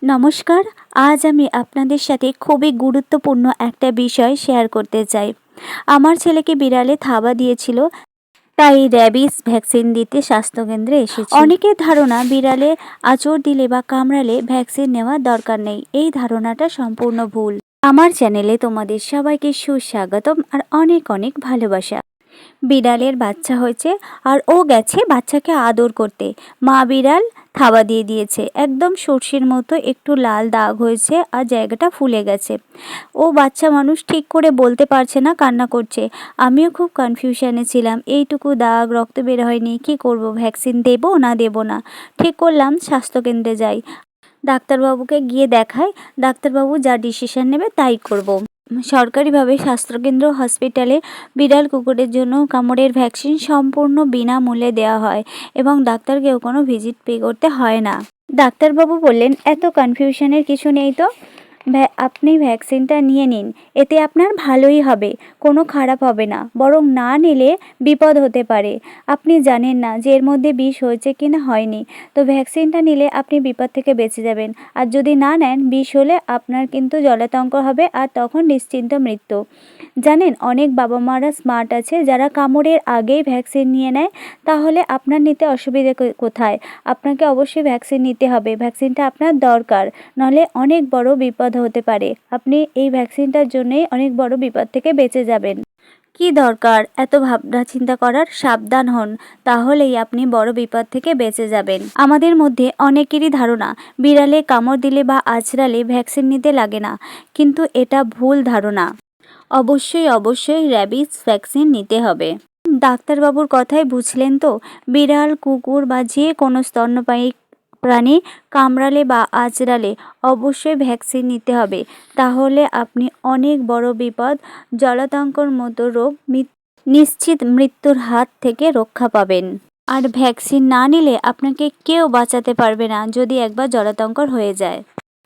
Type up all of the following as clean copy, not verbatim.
নমস্কার। আজ আমি আপনাদের সাথে খুবই গুরুত্বপূর্ণ একটা বিষয় শেয়ার করতে চাই। আমার ছেলেকে বিড়ালে থাবা দিয়েছিল, তাই র্যাবিস ভ্যাকসিন দিতে স্বাস্থ্যকেন্দ্রে এসেছি। অনেকের ধারণা বিড়ালে আঁচড় দিলে বা কামড়ালে ভ্যাকসিন নেওয়ার দরকার নেই। এই ধারণাটা সম্পূর্ণ ভুল। আমার চ্যানেলে তোমাদের সবাইকে সুস্বাগতম আর অনেক অনেক ভালোবাসা। বিড়ালের বাচ্চা হয়েছে আর ও গেছে বাচ্চাকে আদর করতে। মা বিড়াল থাবা দিয়ে দিয়েছে, একদম সর্ষের মতো একটু লাল দাগ হয়েছে আর জায়গাটা ফুলে গেছে। ও বাচ্চা মানুষ, ঠিক করে বলতে পারছে না, কান্না করছে। আমিও খুব কনফিউশনে ছিলাম, এইটুকু দাগ, রক্ত বের হয়নি, কি করব, ভ্যাকসিন দেবো না দেবো না। ঠিক করলাম স্বাস্থ্যকেন্দ্রে যাই, ডাক্তারবাবুকে গিয়ে দেখাই। ডাক্তারবাবু যা ডিসিশন নেবে তাই করব। সরকারিভাবে স্বাস্থ্যকেন্দ্র হসপিটালে বিড়াল কুকুরের জন্য কামড়ের ভ্যাকসিন সম্পূর্ণ বিনামূল্যে দেওয়া হয় এবং ডাক্তারকেও কোনো ভিজিট পে করতে হয় না। ডাক্তারবাবু বললেন, এত কনফিউশনের কিছু নেই তো, আপনি ভ্যাকসিনটা নিয়ে নিন, এতে আপনার ভালোই হবে, কোনো খারাপ হবে না, বরং না নিলে বিপদ হতে পারে। আপনি জানেন না যে এর মধ্যে বিষ হয়েছে কি না হয়নি, তো ভ্যাকসিনটা নিলে আপনি বিপদ থেকে বেঁচে যাবেন। আর যদি না নেন, বিষ হলে আপনার কিন্তু জলাতঙ্ক হবে আর তখন নিশ্চিন্ত মৃত্যু। জানেন, অনেক বাবা মারা স্মার্ট আছে যারা কামড়ের আগেই ভ্যাকসিন নিয়ে নেয়। তাহলে আপনার নিতে অসুবিধে কোথায়? আপনাকে অবশ্যই ভ্যাকসিন নিতে হবে, ভ্যাকসিনটা আপনার দরকার, নাহলে অনেক বড় বিপদ হতে পারে। আপনি এই ভ্যাকসিনটার জন্যই অনেক বড় বিপদ থেকে বেঁচে যাবেন। কি দরকার এত ভাবনা চিন্তা করার? সাবধান হন, তাহলেই আপনি বড় বিপদ থেকে বেঁচে যাবেন। আমাদের মধ্যে অনেকেরই ধারণা বিড়ালে কামড় দিলে বা আঁচড়ালে ভ্যাকসিন নিতে লাগে না, কিন্তু এটা ভুল ধারণা। অবশ্যই র্যাবিস ভ্যাকসিন নিতে হবে। ডাক্তারবাবুর কথাই বুঝলেন তো, বিড়াল, কুকুর বা যে কোনো স্তন্যপায়ী প্রাণী কামড়ালে বা আঁচড়ালে অবশ্যই ভ্যাকসিন নিতে হবে। তাহলে আপনি অনেক বড় বিপদ, জলাতঙ্কর মতো রোগ, নিশ্চিত মৃত্যুর হাত থেকে রক্ষা পাবেন। আর ভ্যাকসিন না নিলে আপনাকে কেউ বাঁচাতে পারবে না যদি একবার জলাতঙ্কর হয়ে যায়।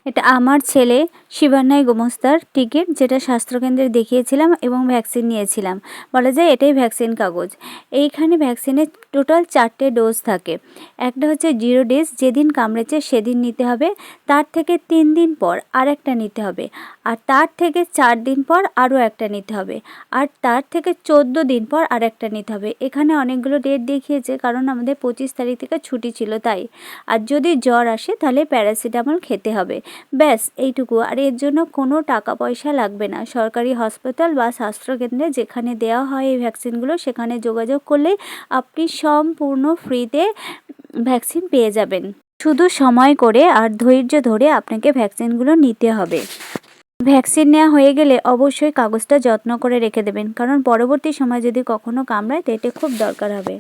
এটা আমার ছেলে শিবান্যায় গোমস্তার টিকিট, যেটা স্বাস্থ্যকেন্দ্রে দেখিয়েছিলাম এবং ভ্যাকসিন নিয়েছিলাম। বলা যায় এটাই ভ্যাকসিন কাগজ। এইখানে ভ্যাকসিনের টোটাল 4টে ডোজ থাকে। একটা হচ্ছে 0 ডেজ, যেদিন কামড়েছে সেদিন নিতে হবে। তার থেকে 3 দিন পর আর একটা নিতে হবে। আর তার থেকে 4 দিন পর আরও একটা নিতে হবে। আর তার থেকে 14 দিন পর আর একটা নিতে হবে। এখানে অনেকগুলো ডেট দেখিয়েছে, কারণ আমাদের 25 তারিখ থেকে ছুটি ছিল তাই। আর যদি জ্বর আসে তাহলে প্যারাসিটামল খেতে হবে। ব্যাস এইটুকু। আর এর জন্য কোনো টাকা পয়সা লাগবে না। সরকারি হসপিটাল বা স্বাস্থ্যকেন্দ্রে যেখানে দেওয়া হয় এই ভ্যাকসিনগুলো, সেখানে যোগাযোগ করলে আপনি সম্পূর্ণ ফ্রিতে ভ্যাকসিন পেয়ে যাবেন। শুধু সময় করে আর ধৈর্য ধরে আপনাকে ভ্যাকসিনগুলো নিতে হবে। ভ্যাকসিন নেওয়া হয়ে গেলে অবশ্যই কাগজটা যত্ন করে রেখে দেবেন, কারণ পরবর্তী সময় যদি কখনো কামড়ায় তো এটা খুব দরকার হবে।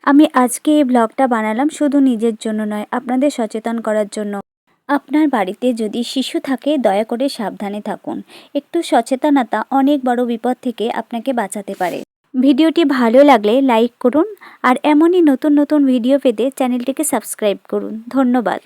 আমি আজকে এই ব্লগটা বানালাম শুধু নিজের জন্য নয়, আপনাদের সচেতন করার জন্য। আপনার বাড়িতে যদি শিশু থাকে দয়া করে সাবধানে থাকুন। একটু সচেতনতা অনেক বড় বিপদ থেকে আপনাকে বাঁচাতে পারে। ভিডিওটি ভালো লাগলে লাইক করুন আর এমনই নতুন নতুন ভিডিও পেতে চ্যানেলটিকে সাবস্ক্রাইব করুন। ধন্যবাদ।